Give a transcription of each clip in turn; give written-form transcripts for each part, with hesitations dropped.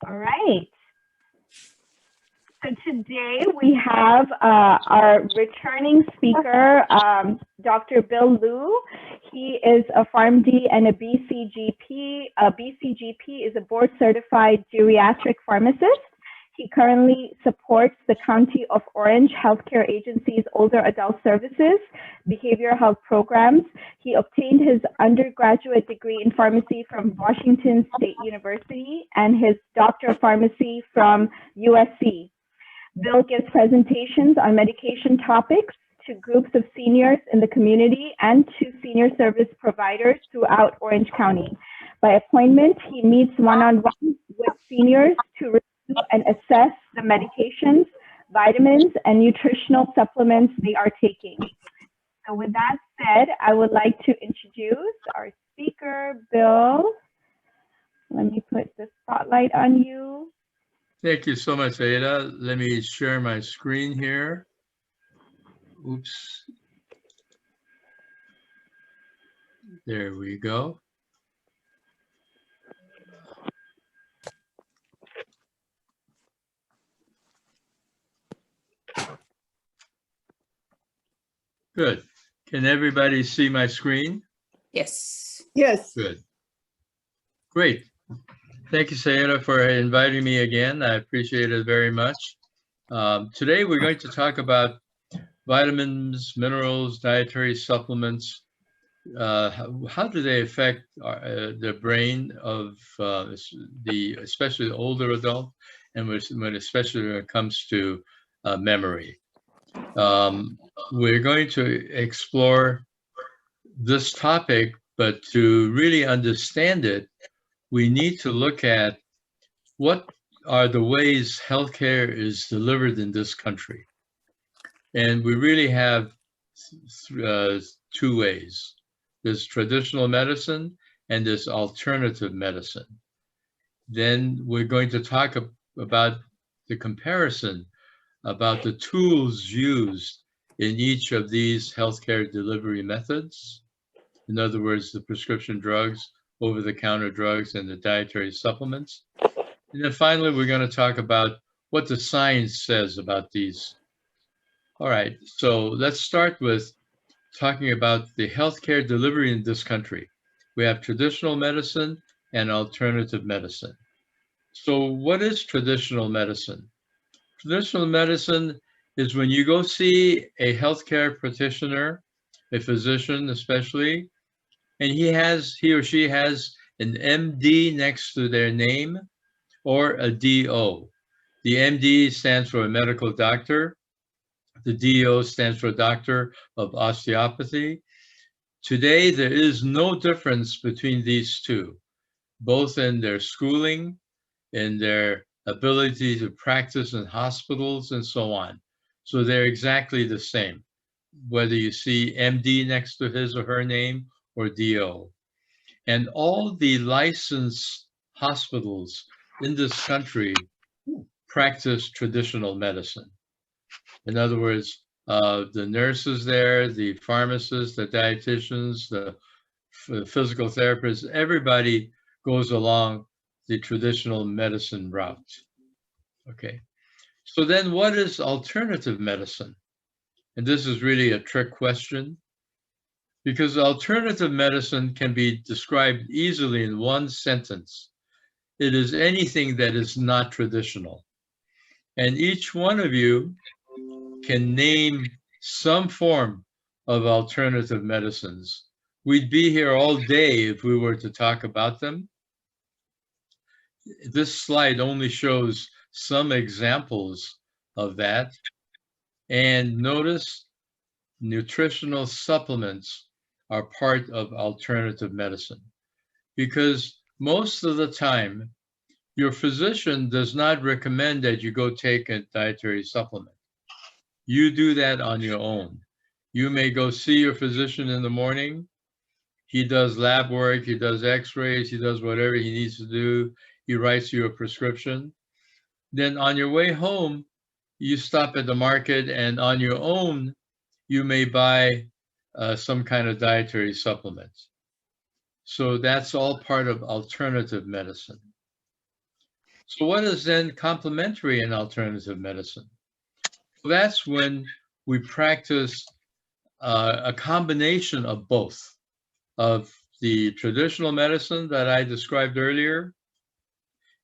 All right. So today we have our returning speaker, Dr. Bill Liu. He is a PharmD and a BCGP. BCGP is a board-certified geriatric pharmacist. He currently supports the County of Orange Healthcare Agency's Older Adult Services behavioral health programs. He obtained his undergraduate degree in pharmacy from Washington State University and his Doctor of Pharmacy from USC. Bill gives presentations on medication topics to groups of seniors in the community and to senior service providers throughout Orange County. By appointment, he meets one-on-one with seniors to review and assess the medications, vitamins, and nutritional supplements they are taking. So with that said, I would like to introduce our speaker, Bill. Let me put the spotlight on you. Thank you so much, Ada. Let me share my screen here. Oops. There we go. Good. Can everybody see my screen? Yes. Yes. Good. Great. Thank you, Sayeda, for inviting me again. I appreciate it very much. Today, we're going to talk about vitamins, minerals, dietary supplements. How do they affect the brain of especially the older adult, and especially when it comes to memory? We're going to explore this topic, but to really understand it, we need to look at what are the ways healthcare is delivered in this country. And we really have two ways. There's traditional medicine and there's alternative medicine. Then we're going to talk about the comparison about the tools used in each of these healthcare delivery methods. In other words, the prescription drugs, over-the-counter drugs, and the dietary supplements. And then finally, we're going to talk about what the science says about these. All right, so let's start with talking about the healthcare delivery in this country. We have traditional medicine and alternative medicine. So what is traditional medicine? Traditional medicine is when you go see a healthcare practitioner, a physician especially, and he or she has an MD next to their name or a DO. The MD stands for a medical doctor. The DO stands for Doctor of Osteopathy. Today, there is no difference between these two, both in their schooling, in their ability to practice in hospitals, and so on. So they're exactly the same, whether you see MD next to his or her name or DO. And all the licensed hospitals in this country practice traditional medicine. In other words, the nurses there, the pharmacists, the dietitians, the physical therapists, everybody goes along the traditional medicine route. Okay, so then what is alternative medicine? And this is really a trick question, because alternative medicine can be described easily in one sentence. It is anything that is not traditional. And each one of you can name some form of alternative medicines. We'd be here all day if we were to talk about them. This slide only shows some examples of that. And notice nutritional supplements are part of alternative medicine, because most of the time, your physician does not recommend that you go take a dietary supplement. You do that on your own. You may go see your physician in the morning. He does lab work, he does x-rays, he does whatever he needs to do. He writes you a prescription. Then on your way home, you stop at the market, and on your own, you may buy some kind of dietary supplement. So that's all part of alternative medicine. So what is then complementary and alternative medicine? Well, that's when we practice a combination of both, of the traditional medicine that I described earlier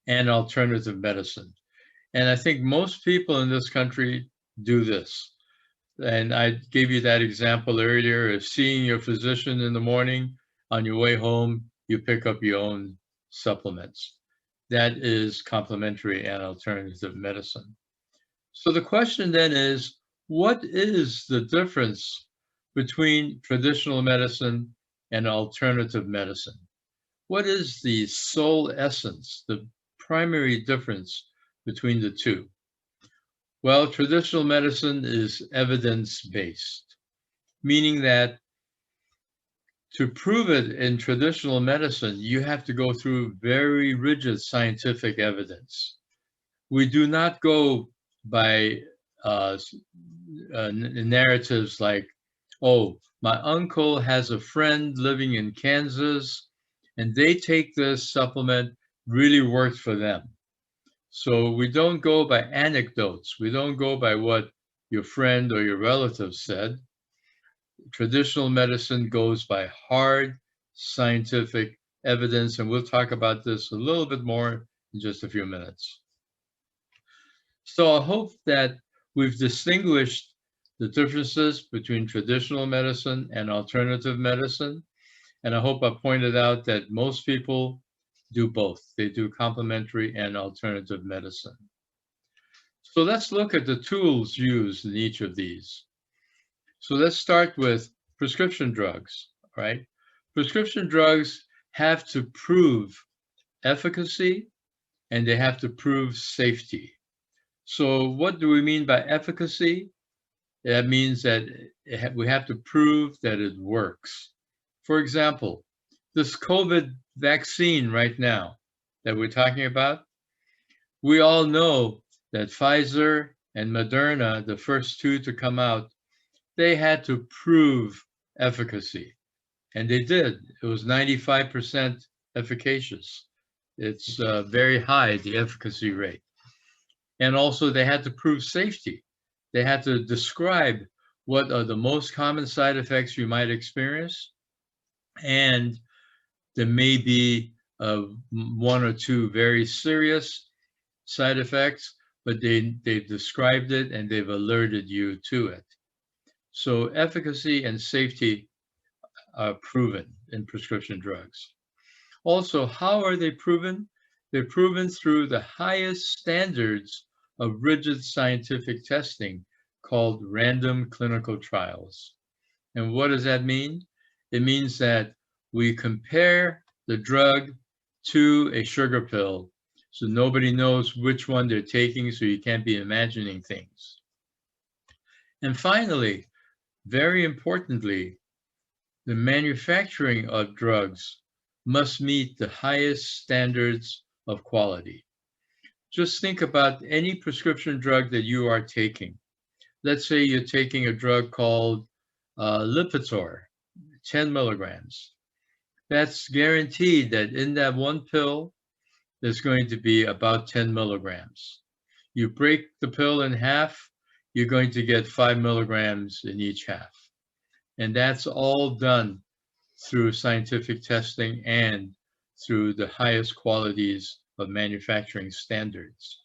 and alternative medicine. And I think most people in this country do this. And I gave you that example earlier of seeing your physician in the morning. On your way home, you pick up your own supplements. That is complementary and alternative medicine. So the question then is, what is the difference between traditional medicine and alternative medicine? What is the sole essence, the primary difference between the two? Well, traditional medicine is evidence-based, meaning that to prove it in traditional medicine, you have to go through very rigid scientific evidence. We do not go by narratives like, oh, my uncle has a friend living in Kansas and they take this supplement, really worked for them. So we don't go by anecdotes. We don't go by what your friend or your relative said. Traditional medicine goes by hard scientific evidence, and we'll talk about this a little bit more in just a few minutes. So I hope that we've distinguished the differences between traditional medicine and alternative medicine. And I hope I pointed out that most people do both. They do complementary and alternative medicine. So let's look at the tools used in each of these. So let's start with prescription drugs, right? Prescription drugs have to prove efficacy and they have to prove safety. So what do we mean by efficacy? That means that we have to prove that it works. For example, this COVID vaccine right now that we're talking about, we all know that Pfizer and Moderna, the first two to come out, they had to prove efficacy. And they did. It was 95% efficacious. It's very high, the efficacy rate. And also they had to prove safety. They had to describe what are the most common side effects you might experience. And there may be one or two very serious side effects, but they've described it and they've alerted you to it. So efficacy and safety are proven in prescription drugs. Also, how are they proven? They're proven through the highest standards of rigid scientific testing called random clinical trials. And what does that mean? It means that we compare the drug to a sugar pill, so nobody knows which one they're taking, so you can't be imagining things. And finally, very importantly, the manufacturing of drugs must meet the highest standards of quality. Just think about any prescription drug that you are taking. Let's say you're taking a drug called Lipitor, 10 milligrams. That's guaranteed that in that one pill, there's going to be about 10 milligrams. You break the pill in half, you're going to get 5 milligrams in each half. And that's all done through scientific testing and through the highest qualities of manufacturing standards.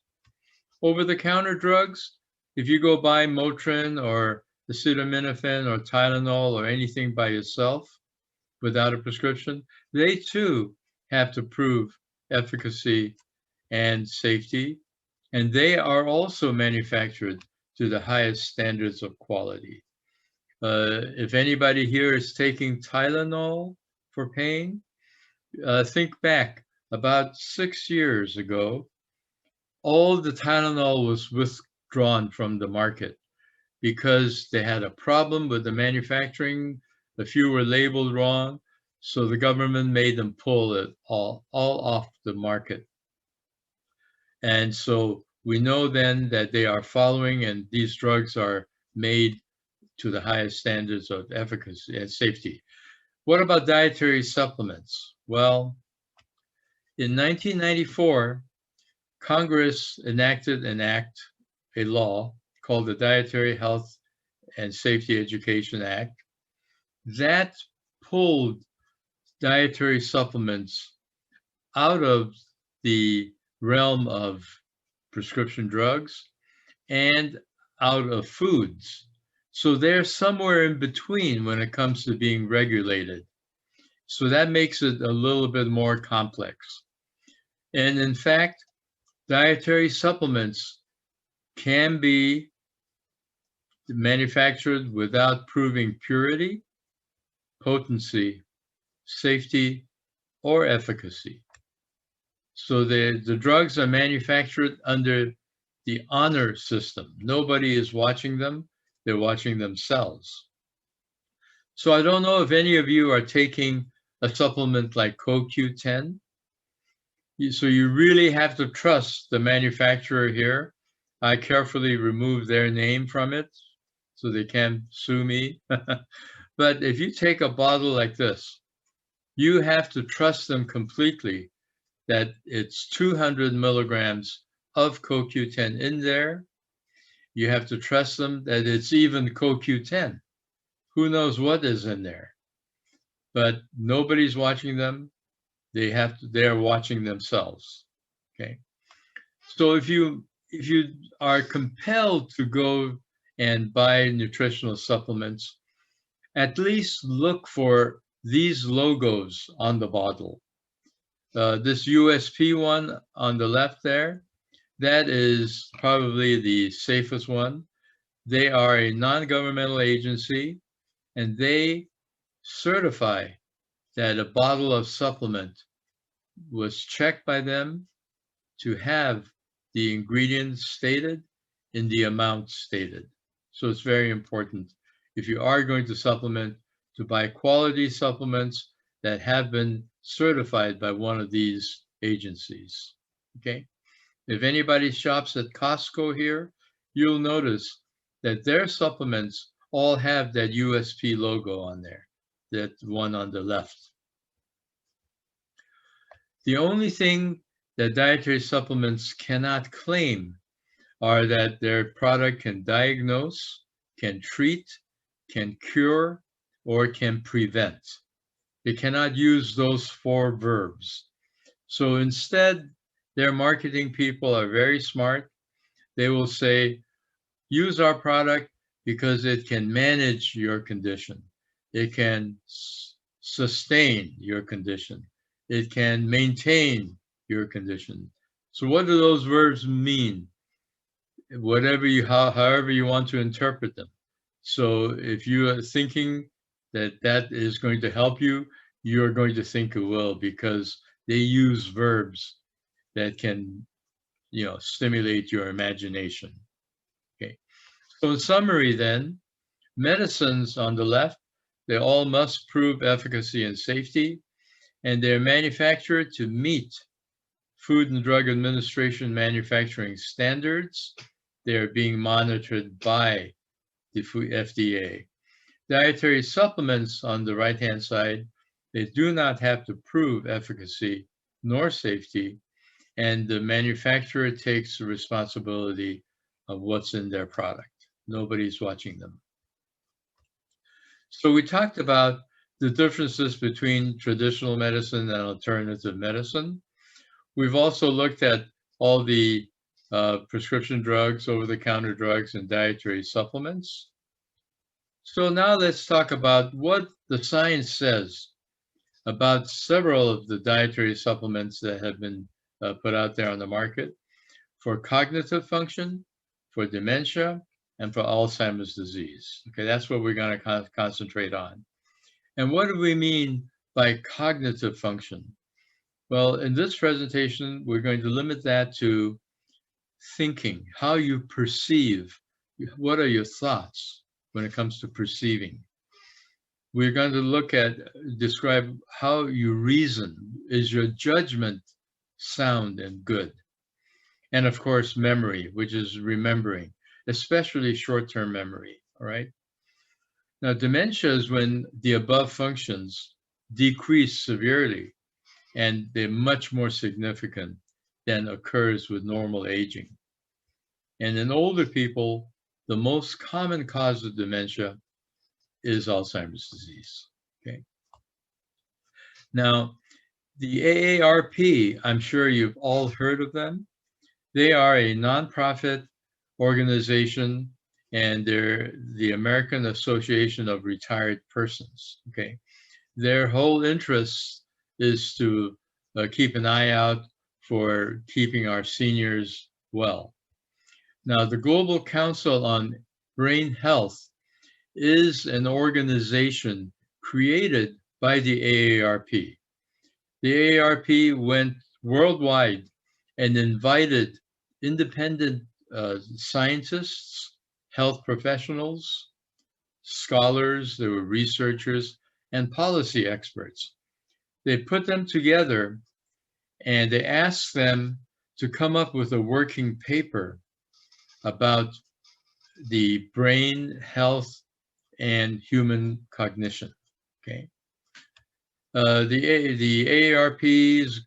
Over-the-counter drugs, if you go buy Motrin or acetaminophen or Tylenol or anything by yourself without a prescription, they too have to prove efficacy and safety, and they are also manufactured to the highest standards of quality. If anybody here is taking Tylenol for pain, think back about 6 years ago, all the Tylenol was withdrawn from the market because they had a problem with the manufacturing. A few were labeled wrong, so the government made them pull it all off the market. And so we know then that they are following, and these drugs are made to the highest standards of efficacy and safety. What about dietary supplements? Well, in 1994, Congress enacted a law called the Dietary Health and Safety Education Act that pulled dietary supplements out of the realm of prescription drugs and out of foods. So they're somewhere in between when it comes to being regulated. So that makes it a little bit more complex. And in fact, dietary supplements can be manufactured without proving purity, potency, safety, or efficacy. So the drugs are manufactured under the honor system. Nobody is watching them. They're watching themselves. So I don't know if any of you are taking a supplement like CoQ10. So you really have to trust the manufacturer here. I carefully removed their name from it so they can't sue me. But if you take a bottle like this, you have to trust them completely that it's 200 milligrams of CoQ10 in there. You have to trust them that it's even CoQ10. Who knows what is in there? But nobody's watching them. They're watching themselves. Okay. So if you are compelled to go and buy nutritional supplements, at least look for these logos on the bottle. This USP one on the left there, that is probably the safest one. They are a non-governmental agency, and they certify that a bottle of supplement was checked by them to have the ingredients stated in the amount stated. So it's very important, if you are going to supplement, to buy quality supplements that have been certified by one of these agencies. Okay. If anybody shops at Costco here, you'll notice that their supplements all have that USP logo on there, that one on the left. The only thing that dietary supplements cannot claim are that their product can diagnose, can treat, can cure, or can prevent. They cannot use those 4 verbs. So instead, their marketing people are very smart. They will say, use our product because it can manage your condition. It can sustain your condition. It can maintain your condition. So what do those verbs mean? However you want to interpret them. So if you are thinking that that is going to help you, you're going to think it will, because they use verbs that can, stimulate your imagination. Okay. So in summary then, medicines on the left, they all must prove efficacy and safety, and they're manufactured to meet Food and Drug Administration manufacturing standards. They're being monitored by the FDA. Dietary supplements on the right-hand side, they do not have to prove efficacy nor safety, and the manufacturer takes the responsibility of what's in their product. Nobody's watching them. So we talked about the differences between traditional medicine and alternative medicine. We've also looked at all the prescription drugs, over-the-counter drugs, and dietary supplements. So now let's talk about what the science says about several of the dietary supplements that have been put out there on the market for cognitive function, for dementia, and for Alzheimer's disease. Okay, that's what we're going to concentrate on. And what do we mean by cognitive function? Well, in this presentation, we're going to limit that to thinking, how you perceive. What are your thoughts when it comes to perceiving? We're going to describe how you reason. Is your judgment sound and good? And of course, memory, which is remembering, especially short-term memory, all right? Now, dementia is when the above functions decrease severely, and they're much more significant than occurs with normal aging. And in older people, the most common cause of dementia is Alzheimer's disease. Okay. Now, the AARP, I'm sure you've all heard of them. They are a nonprofit organization, and they're the American Association of Retired Persons. Okay. Their whole interest is to keep an eye out for keeping our seniors well. Now, the Global Council on Brain Health is an organization created by the AARP. The AARP went worldwide and invited independent scientists, health professionals, scholars, there were researchers, and policy experts. They put them together and they asked them to come up with a working paper about the brain health and human cognition. Okay. The AARP's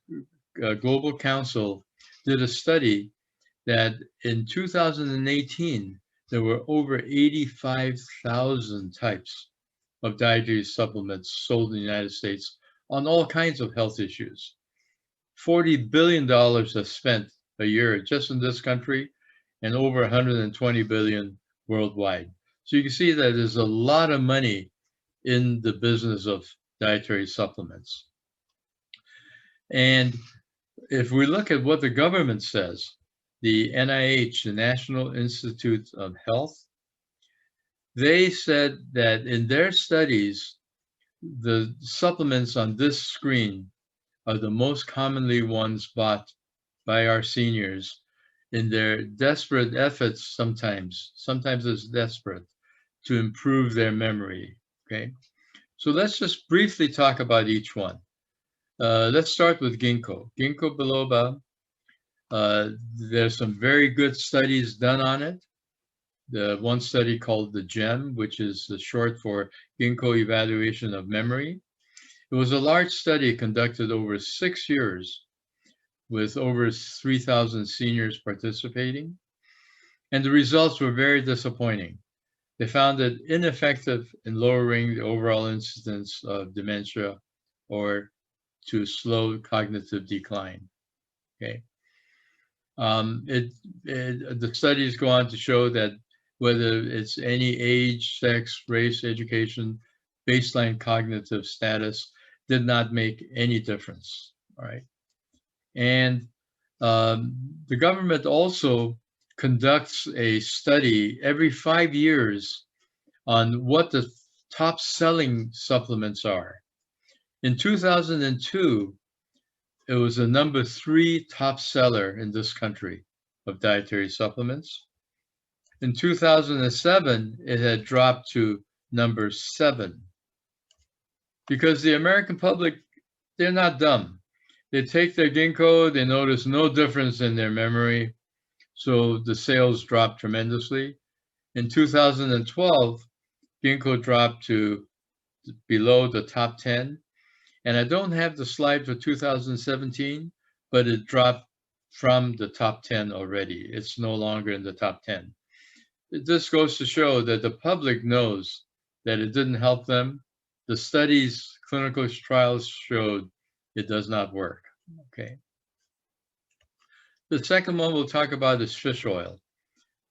Global Council did a study that in 2018, there were over 85,000 types of dietary supplements sold in the United States on all kinds of health issues. $40 billion are spent a year just in this country, and over 120 billion worldwide. So you can see that there's a lot of money in the business of dietary supplements. And if we look at what the government says, the NIH, the National Institute of Health, they said that in their studies, the supplements on this screen are the most commonly ones bought by our seniors in their desperate efforts sometimes it's desperate, to improve their memory, okay? So let's just briefly talk about each one. Let's start with ginkgo. Ginkgo biloba, there's some very good studies done on it. The one study called the GEM, which is the short for Ginkgo Evaluation of Memory. It was a large study conducted over 6 years with over 3,000 seniors participating, and the results were very disappointing. They found it ineffective in lowering the overall incidence of dementia or to slow cognitive decline. Okay. The studies go on to show that whether it's any age, sex, race, education, baseline cognitive status did not make any difference. All right. And the government also conducts a study every 5 years on what the top selling supplements are. In 2002, it was the number 3 top seller in this country of dietary supplements. In 2007, it had dropped to number 7 because the American public, they're not dumb. They take their ginkgo, they notice no difference in their memory, so the sales dropped tremendously. In 2012, ginkgo dropped to below the top 10. And I don't have the slide for 2017, but it dropped from the top 10 already. It's no longer in the top 10. This goes to show that the public knows that it didn't help them. The studies, clinical trials showed it does not work. Okay. The second one we'll talk about is fish oil.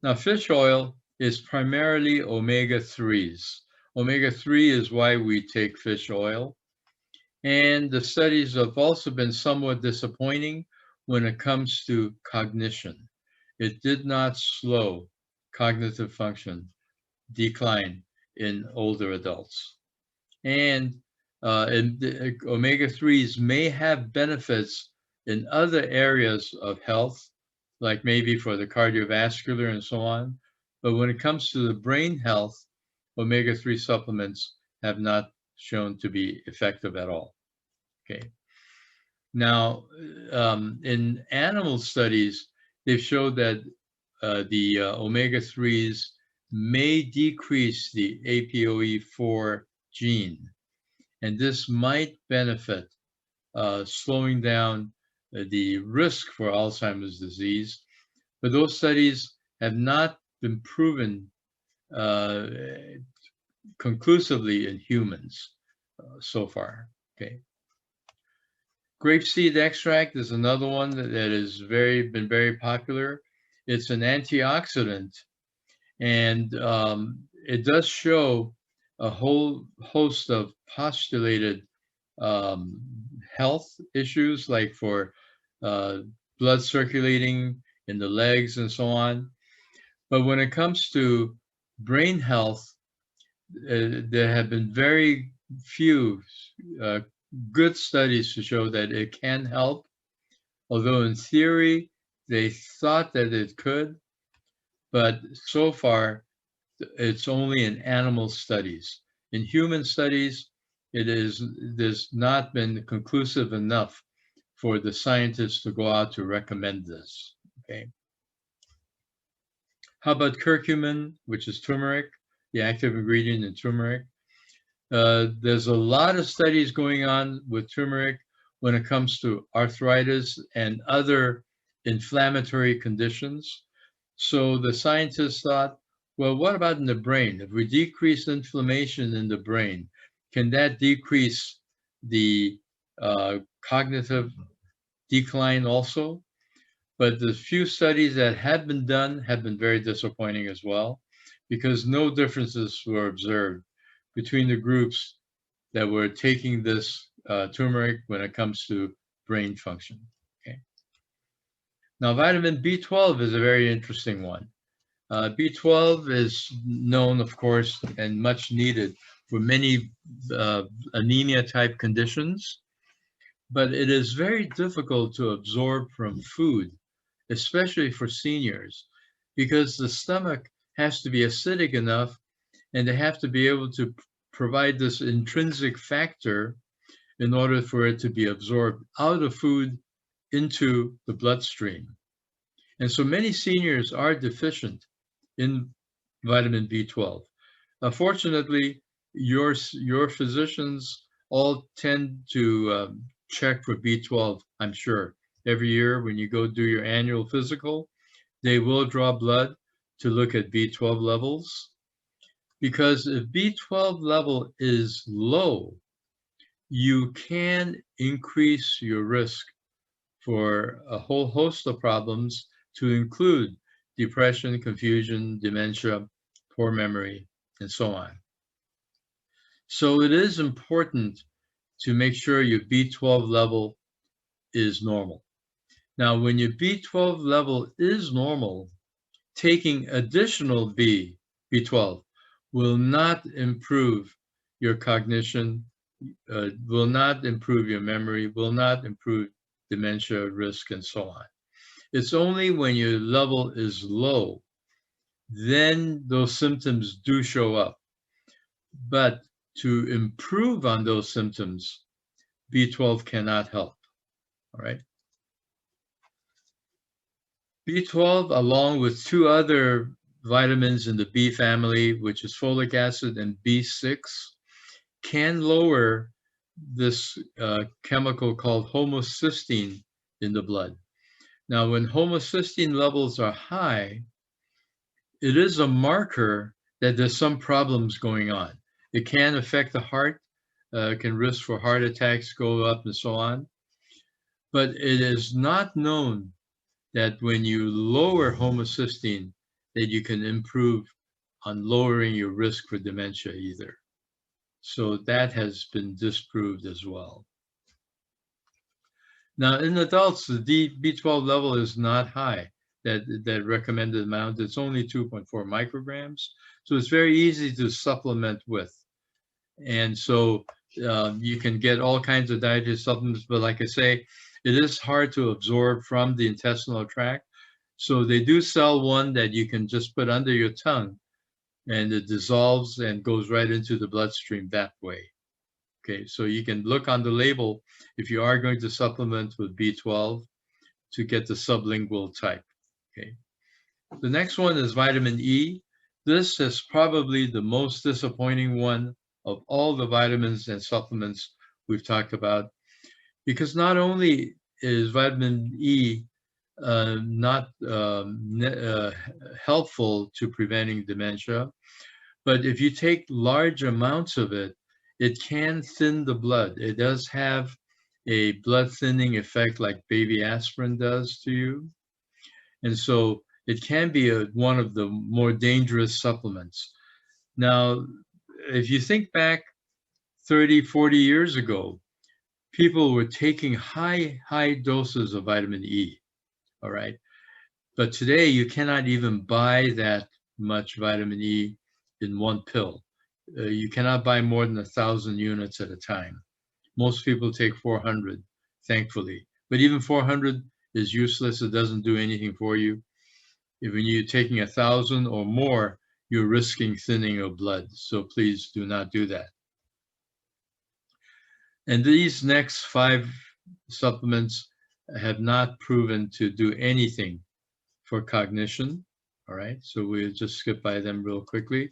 Now, fish oil is primarily omega-3s. Omega-3 is why we take fish oil. And the studies have also been somewhat disappointing when it comes to cognition. It did not slow cognitive function decline in older adults. And omega-3s may have benefits in other areas of health, like maybe for the cardiovascular and so on. But when it comes to the brain health, omega-3 supplements have not shown to be effective at all. Okay. Now, in animal studies, they've showed that the omega-3s may decrease the APOE4 gene, and this might benefit slowing down the risk for Alzheimer's disease, but those studies have not been proven conclusively in humans so far. Okay. Grapeseed extract is another one that has been very popular. It's an antioxidant, and it does show a whole host of postulated health issues, like for blood circulating in the legs and so on. But when it comes to brain health, there have been very few good studies to show that it can help, although in theory they thought that it could, but so far it's only in animal studies. In human studies, there's not been conclusive enough for the scientists to go out to recommend this. Okay. How about curcumin, which is turmeric, the active ingredient in turmeric? There's a lot of studies going on with turmeric when it comes to arthritis and other inflammatory conditions. So the scientists thought, well, what about in the brain? If we decrease inflammation in the brain, can that decrease the cognitive decline also? But the few studies that have been done have been very disappointing as well, because no differences were observed between the groups that were taking this turmeric when it comes to brain function. Okay. Now, vitamin B12 is a very interesting one. B12 is known, of course, and much needed for many anemia type conditions, but it is very difficult to absorb from food, especially for seniors, because the stomach has to be acidic enough and they have to be able to provide this intrinsic factor in order for it to be absorbed out of food into the bloodstream. And so many seniors are deficient in vitamin B12. Fortunately, your physicians all tend to check for B12, I'm sure. Every year when you go do your annual physical, they will draw blood to look at B12 levels. Because if B12 level is low, you can increase your risk for a whole host of problems, to include depression, confusion, dementia, poor memory, and so on. So it is important to make sure your B12 level is normal. Now, when your B12 level is normal, taking additional B12 will not improve your cognition, will not improve your memory, will not improve dementia risk, and so on. It's only when your level is low, then those symptoms do show up. But to improve on those symptoms, B12 cannot help, all right? B12, along with two other vitamins in the B family, which is folic acid and B6, can lower this chemical called homocysteine in the blood. Now, when homocysteine levels are high, it is a marker that there's some problems going on. It can affect the heart, can risk for heart attacks go up and so on. But it is not known that when you lower homocysteine, that you can improve on lowering your risk for dementia either. So that has been disproved as well. Now, in adults, the B12 level is not high, that recommended amount. It's only 2.4 micrograms. So it's very easy to supplement with. And so you can get all kinds of dietary supplements, but like I say, it is hard to absorb from the intestinal tract. So they do sell one that you can just put under your tongue, and it dissolves and goes right into the bloodstream that way. Okay, so you can look on the label if you are going to supplement with B12 to get the sublingual type. Okay, the next one is vitamin E. This is probably the most disappointing one of all the vitamins and supplements we've talked about, because not only is vitamin E not helpful to preventing dementia. But if you take large amounts of it, it can thin the blood. It does have a blood thinning effect like baby aspirin does to you. And so it can be one of the more dangerous supplements. Now, if you think back 30, 40 years ago, people were taking high doses of vitamin E, all right? But today you cannot even buy that much vitamin E in one pill. You cannot buy more than 1,000 units at a time. Most people take 400, thankfully. But even 400 is useless. It doesn't do anything for you. If you're taking 1,000 or more, you're risking thinning of blood. So please do not do that. And these next 5 supplements have not proven to do anything for cognition. All right, so we'll just skip by them real quickly.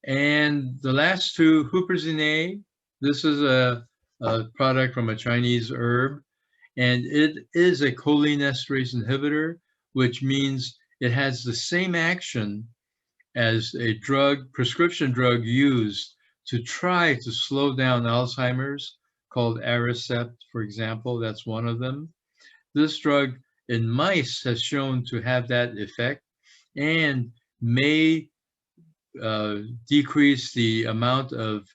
And the last 2, huperzine, this is a product from a Chinese herb, and it is a cholinesterase inhibitor, which means it has the same action as a prescription drug used to try to slow down Alzheimer's, called Aricept, for example. That's one of them. This drug in mice has shown to have that effect and may decrease the amount of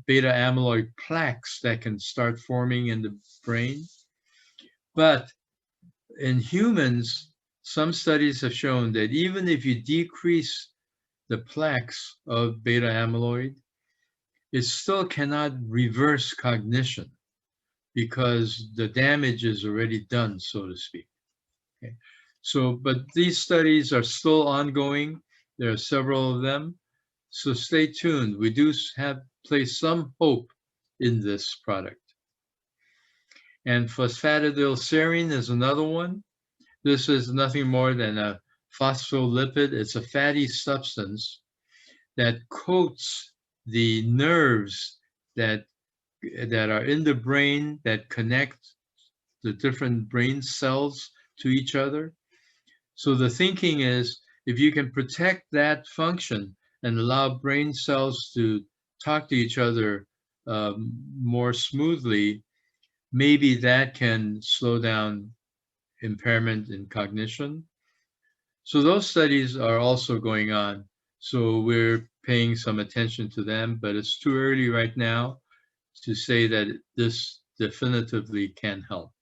beta amyloid plaques that can start forming in the brain. But in humans, some studies have shown that even if you decrease the plaques of beta amyloid, it still cannot reverse cognition because the damage is already done, so to speak. Okay. So, but these studies are still ongoing. There are several of them. So stay tuned. We do place some hope in this product. And phosphatidylserine is another one. This is nothing more than a phospholipid. It's a fatty substance that coats the nerves that are in the brain that connect the different brain cells to each other. So the thinking is, if you can protect that function and allow brain cells to talk to each other more smoothly, maybe that can slow down impairment in cognition. So those studies are also going on. So we're paying some attention to them, but it's too early right now to say that this definitively can help.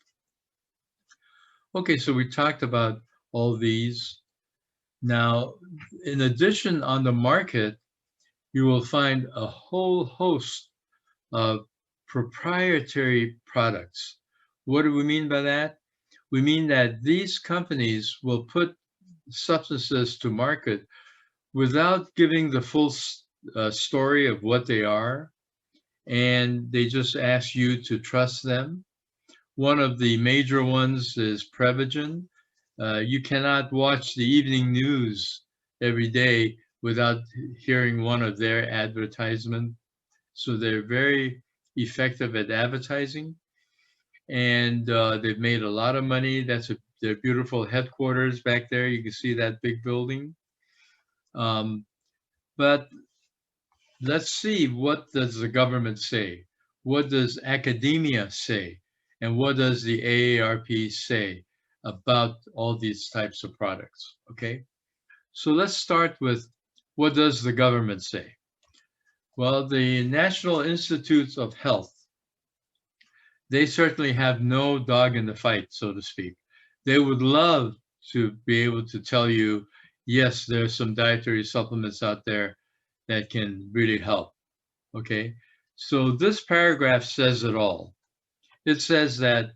Okay, so we talked about all these. Now, in addition, on the market, you will find a whole host of proprietary products. What do we mean by that? We mean that these companies will put substances to market without giving the full story of what they are, and they just ask you to trust them. One of the major ones is Prevagen. You cannot watch the evening news every day without hearing one of their advertisements. So they're very effective at advertising, and they've made a lot of money. That's their beautiful headquarters back there. You can see that big building. But let's see, what does the government say? What does academia say? And what does the AARP say about all these types of products? Okay, so let's start with, what does the government say? Well, the National Institutes of Health, they certainly have no dog in the fight, so to speak. They would love to be able to tell you, yes, there's some dietary supplements out there that can really help. Okay, so this paragraph says it all. It says that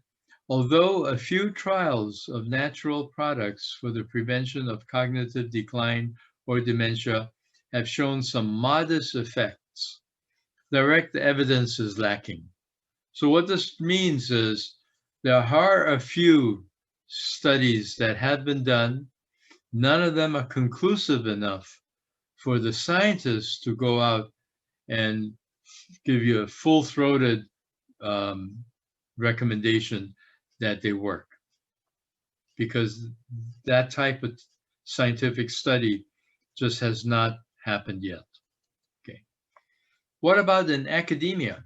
although a few trials of natural products for the prevention of cognitive decline or dementia have shown some modest effects, direct evidence is lacking. So what this means is there are a few studies that have been done. None of them are conclusive enough for the scientists to go out and give you a full-throated recommendation that they work, because that type of scientific study just has not happened yet. Okay. What about in academia?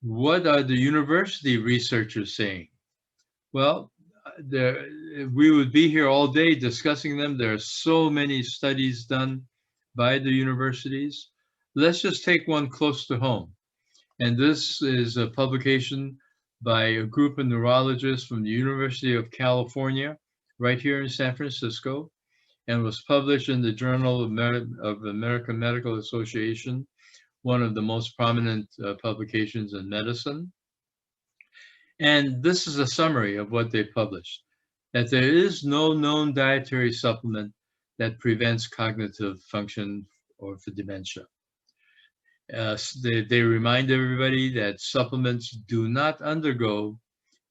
What are the university researchers saying? Well, we would be here all day discussing them. There are so many studies done by the universities. Let's just take one close to home. And this is a publication by a group of neurologists from the University of California, right here in San Francisco, and was published in the Journal of American Medical Association, one of the most prominent publications in medicine. And this is a summary of what they published, that there is no known dietary supplement that prevents cognitive function or for dementia. They remind everybody that supplements do not undergo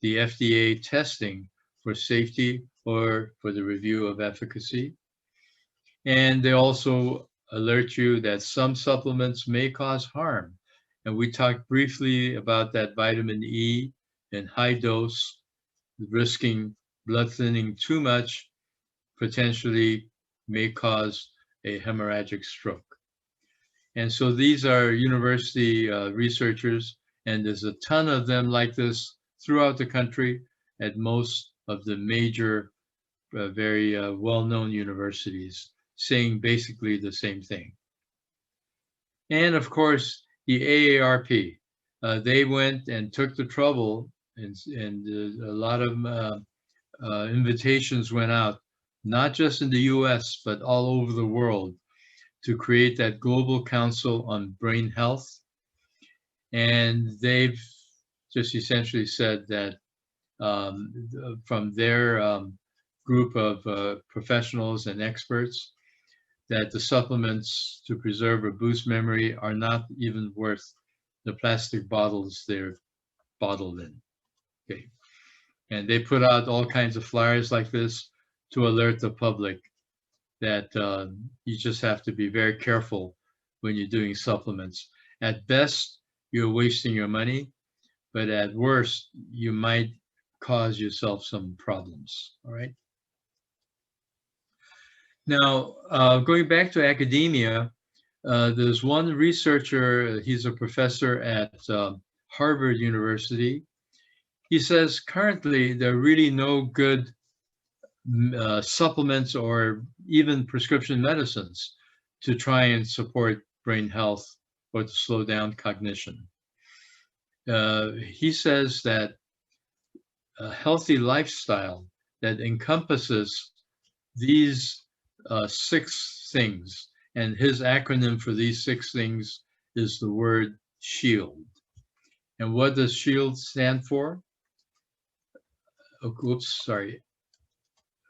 the FDA testing for safety or for the review of efficacy. And they also alert you that some supplements may cause harm. And we talked briefly about that vitamin E in high dose, risking blood thinning too much, potentially may cause a hemorrhagic stroke. And so these are university researchers, and there's a ton of them like this throughout the country at most of the major, very well-known universities, saying basically the same thing. And of course, the AARP, they went and took the trouble, and a lot of invitations went out, not just in the US, but all over the world, to create that Global Council on Brain Health. And they've just essentially said that from their group of professionals and experts, that the supplements to preserve or boost memory are not even worth the plastic bottles they're bottled in. Okay. And they put out all kinds of flyers like this to alert the public that you just have to be very careful when you're doing supplements. At best, you're wasting your money, but at worst, you might cause yourself some problems, all right? Now, going back to academia, there's one researcher, he's a professor at Harvard University. He says currently there are really no good supplements or even prescription medicines to try and support brain health or to slow down cognition. He says that a healthy lifestyle that encompasses these 6 things, and his acronym for these 6 things is the word SHIELD. And what does SHIELD stand for? Oh, oops, sorry.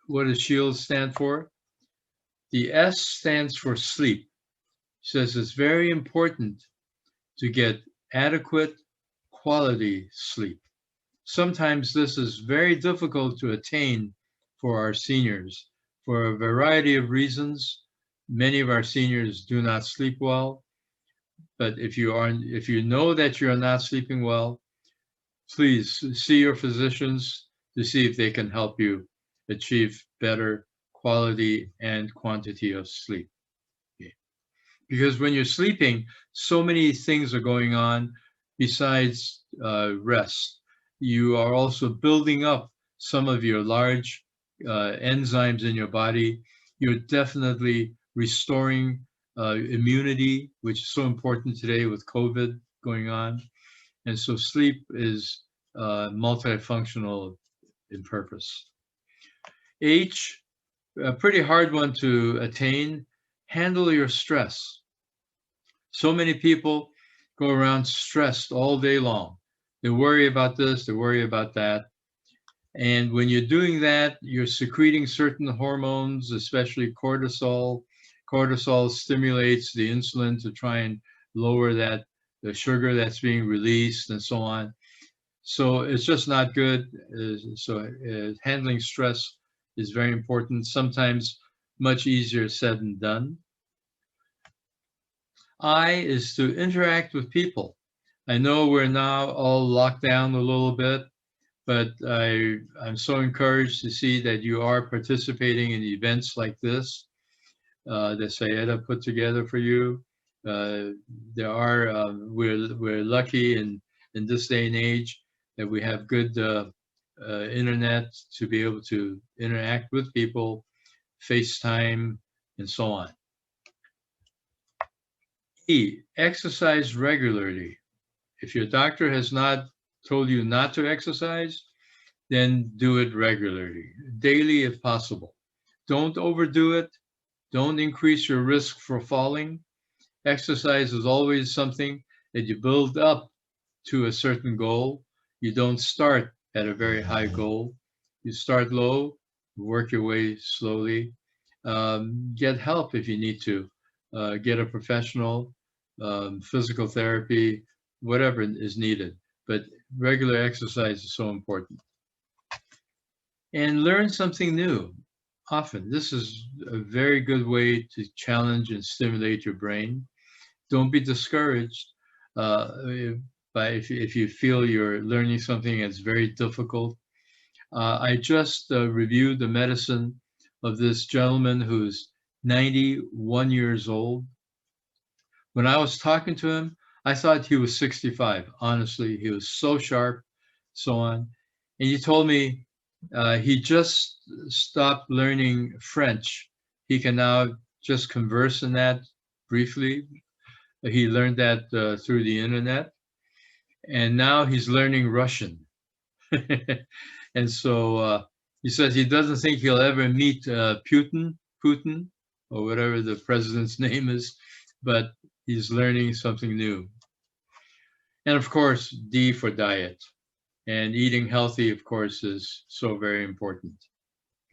What does SHIELD stand for? The S stands for sleep. He says it's very important to get adequate quality sleep. Sometimes this is very difficult to attain for our seniors for a variety of reasons. Many of our seniors do not sleep well, but if you know that you're not sleeping well, please see your physicians to see if they can help you achieve better quality and quantity of sleep. Okay. Because when you're sleeping, so many things are going on besides rest. You are also building up some of your large enzymes in your body. You're definitely restoring immunity, which is so important today with COVID going on. And so sleep is multifunctional in purpose. H, a pretty hard one to attain, handle your stress. So many people go around stressed all day long. They worry about this, they worry about that. And when you're doing that, you're secreting certain hormones, especially cortisol. Cortisol stimulates the insulin to try and lower that, the sugar that's being released and so on. So it's just not good. Handling stress is very important, sometimes much easier said than done. I is to interact with people. I know we're now all locked down a little bit, but I'm so encouraged to see that you are participating in events like this that Sayeda put together for you. There are we're lucky in this day and age that we have good internet to be able to interact with people, FaceTime, and so on. E, exercise regularly. If your doctor has not told you not to exercise, then do it regularly, daily if possible. Don't overdo it. Don't increase your risk for falling. Exercise is always something that you build up to a certain goal. You don't start at a very high goal. You start low, work your way slowly. Get help if you need to. Get a professional, physical therapy, whatever is needed. But regular exercise is so important. And learn something new. Often, this is a very good way to challenge and stimulate your brain. Don't be discouraged if you feel you're learning something that's very difficult. I just reviewed the medicine of this gentleman who's 91 years old. When I was talking to him, I thought he was 65. Honestly, he was so sharp, so on. And he told me he just stopped learning French. He can now just converse in that briefly. He learned that through the internet. And now he's learning Russian. And so he says he doesn't think he'll ever meet Putin, or whatever the president's name is, but he's learning something new. And of course, D for diet. And eating healthy, of course, is so very important.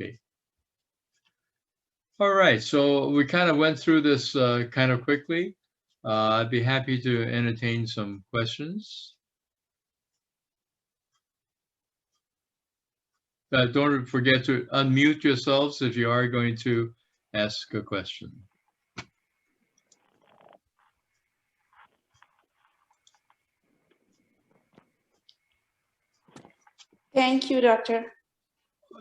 Okay. All right, so we kind of went through this kind of quickly. I'd be happy to entertain some questions. Don't forget to unmute yourselves if you are going to ask a question. Thank you, Doctor.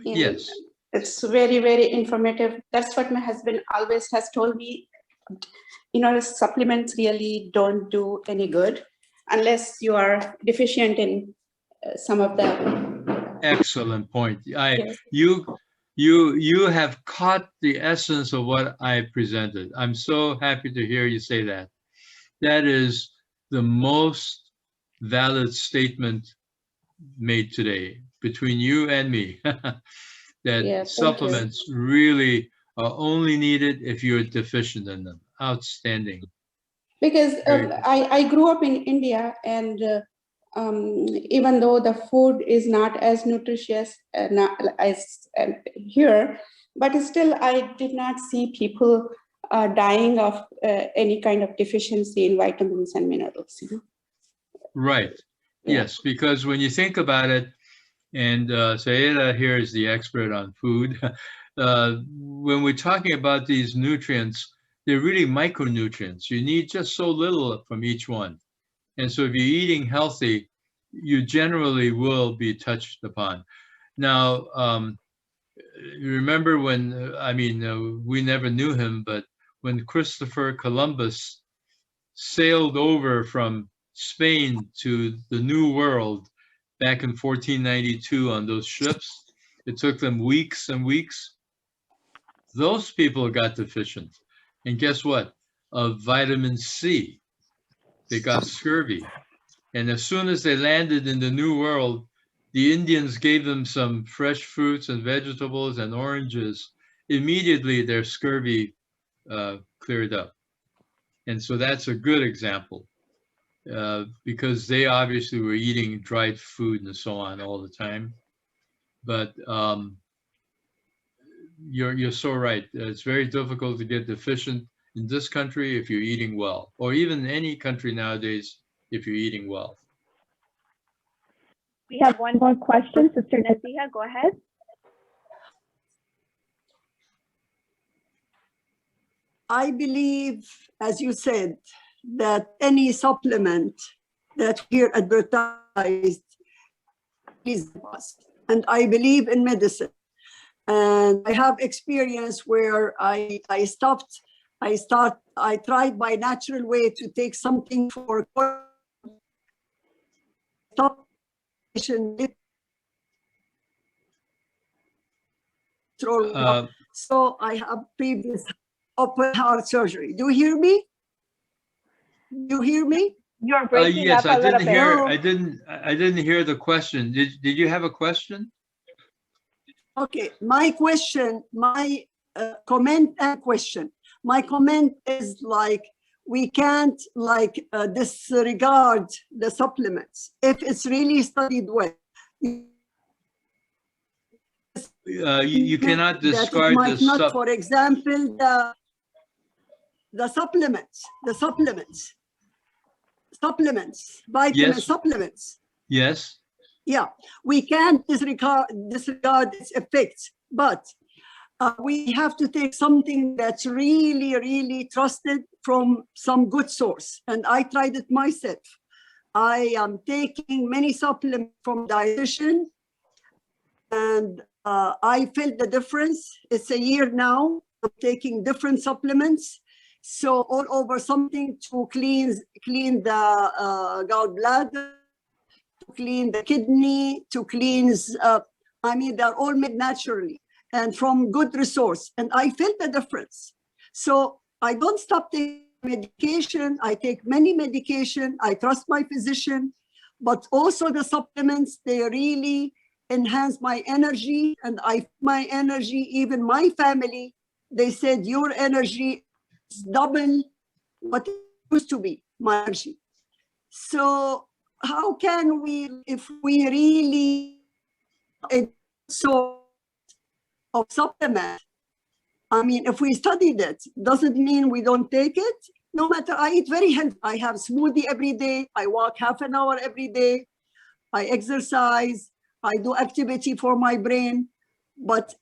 Yes. It's very, very informative. That's what my husband always has told me. You know, supplements really don't do any good unless you are deficient in some of the. Excellent point. Yes. You have caught the essence of what I presented. I'm so happy to hear you say that. That is the most valid statement made today between you and me. That supplements really are only needed if you're deficient in them. Outstanding. Because I grew up in India, and even though the food is not as nutritious as here, but still I did not see people dying of any kind of deficiency in vitamins and minerals. You know? Right. Yeah. Yes, because when you think about it, and Sayeda here is the expert on food, when we're talking about these nutrients, they're really micronutrients. You need just so little from each one. And so if you're eating healthy, you generally will be touched upon. Now, you remember when, we never knew him, but when Christopher Columbus sailed over from Spain to the New World back in 1492 on those ships, it took them weeks and weeks. Those people got deficient. And guess what? Of vitamin C. They got scurvy. And as soon as they landed in the New World, the Indians gave them some fresh fruits and vegetables and oranges. Immediately, their scurvy cleared up. And so that's a good example because they obviously were eating dried food and so on all the time. But you're so right. It's very difficult to get deficient in this country if you're eating well, or even any country nowadays if you're eating well. We have one more question. Sister Naziha, go ahead. I believe, as you said, that any supplement that here advertised please help us. And I believe in medicine. And I have experience where I tried by natural way to take something for stop. So I have previous open heart surgery. Do you hear me? Do you hear me? You're breaking yes, up a little bit. I didn't hear the question. Did you have a question? Okay, my question, my comment and question. My comment is like, we can't like disregard the supplements if it's really studied well. You cannot discard might not, for example, the supplements, vitamin supplements. Yes. Yeah, we can't disregard its effects, but we have to take something that's really, really trusted from some good source. And I tried it myself. I am taking many supplements from dietitian, and I felt the difference. It's a year now. I'm taking different supplements. So all over something to clean the gallbladder, to clean the kidney, to cleanse, I mean, they're all made naturally and from good resource. And I felt the difference. So I don't stop taking medication. I take many medication. I trust my physician, but also the supplements, they really enhance my energy, and my energy, even my family, they said your energy is double what it used to be, my energy. So how can we, if we really so of supplement, I mean, if we studied it, doesn't mean we don't take it. No matter, I eat very healthy. I have smoothie every day. I walk half an hour every day. I exercise. I do activity for my brain, but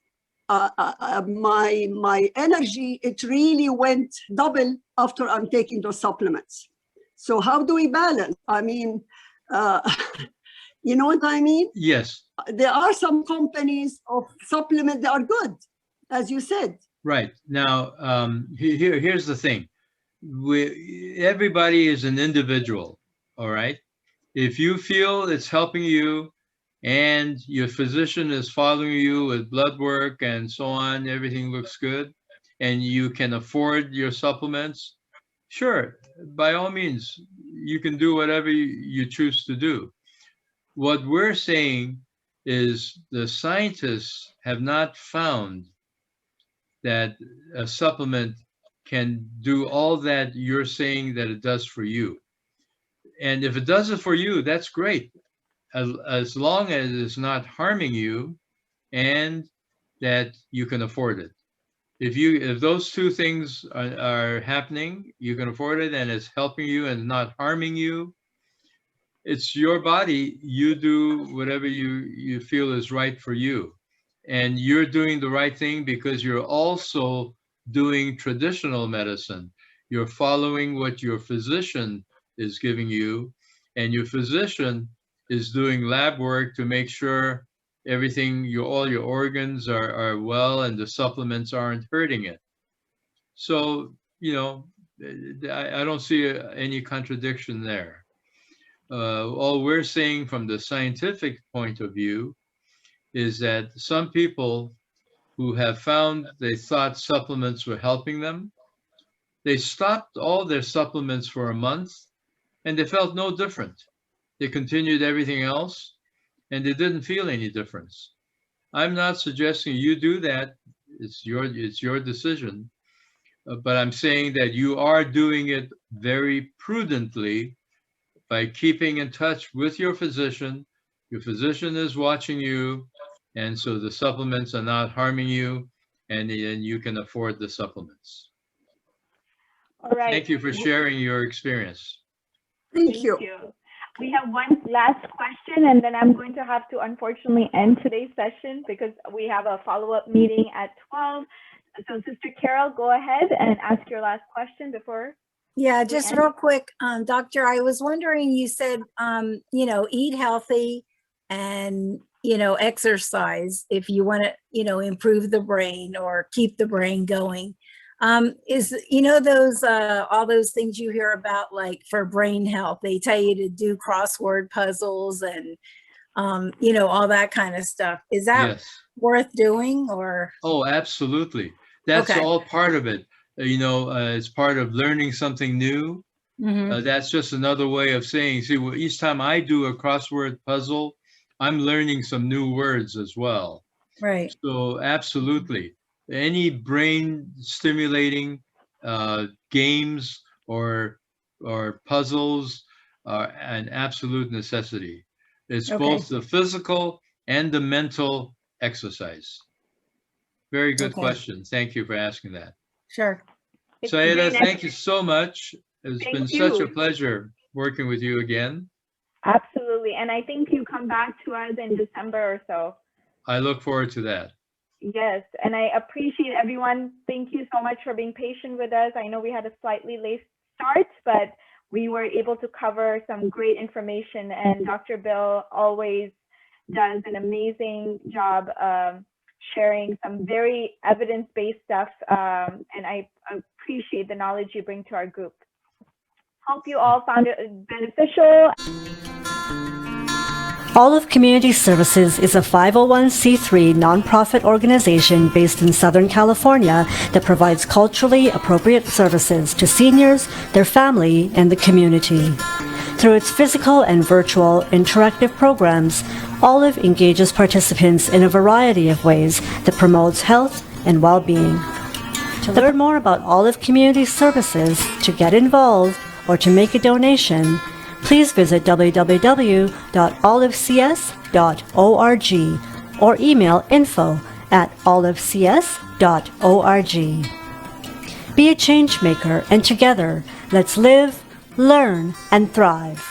my energy, it really went double after I'm taking those supplements. So how do we balance? I mean, you know what I mean? Yes. There are some companies of supplement that are good, as you said. Right. Now, here's the thing. Everybody is an individual, all right? If you feel it's helping you and your physician is following you with blood work and so on, everything looks good, and you can afford your supplements, sure, by all means, you can do whatever you choose to do. What we're saying is the scientists have not found that a supplement can do all that you're saying that it does for you. And if it does it for you, that's great, as long as it's not harming you and that you can afford it. If those two things are happening, you can afford it and it's helping you and not harming you, it's your body. You do whatever you feel is right for you. And you're doing the right thing because you're also doing traditional medicine. You're following what your physician is giving you, and your physician is doing lab work to make sure everything, all your organs are well and the supplements aren't hurting it. So, you know, I don't see any contradiction there. All we're saying from the scientific point of view is that some people who have found they thought supplements were helping them, they stopped all their supplements for a month and they felt no different. They continued everything else and they didn't feel any difference. I'm not suggesting you do that. It's your decision. But I'm saying that you are doing it very prudently by keeping in touch with your physician. Your physician is watching you, and so the supplements are not harming you, and you can afford the supplements. All right. Thank you for sharing your experience. Thank you. We have one last question, and then I'm going to have to unfortunately end today's session because we have a follow-up meeting at 12. So Sister Carol, go ahead and ask your last question before. Yeah, just real quick, Doctor, I was wondering, you said, you know, eat healthy and, exercise if you want to, improve the brain or keep the brain going. Is, those, all those things you hear about, like for brain health, they tell you to do crossword puzzles and, all that kind of stuff. Is that Yes. worth doing or? Oh, absolutely. That's Okay. all part of it. It's part of learning something new. Mhm. That's just another way of saying, see, well, each time I do a crossword puzzle, I'm learning some new words as well. Right. So absolutely, any brain stimulating games or puzzles are an absolute necessity. It's Okay. both the physical and the mental exercise. Very good Okay. question. Thank you for asking that. Sure. Saida, thank you so much. It's been Thank such a you. pleasure working with you again. Absolutely. And I think you come back to us in December or so. I look forward to that. Yes, and I appreciate everyone. Thank you so much for being patient with us. I know we had a slightly late start, but we were able to cover some great information, and Dr. Bill always does an amazing job sharing some very evidence-based stuff, and I appreciate the knowledge you bring to our group. Hope you all found it beneficial. Olive Community Services is a 501c3 nonprofit organization based in Southern California that provides culturally appropriate services to seniors, their family, and the community. Through its physical and virtual interactive programs, Olive engages participants in a variety of ways that promotes health and well-being. To learn more about Olive Community Services, to get involved, or to make a donation, please visit www.olivecs.org or email info@olivecs.org. Be a change maker, and together, let's live, learn, and thrive.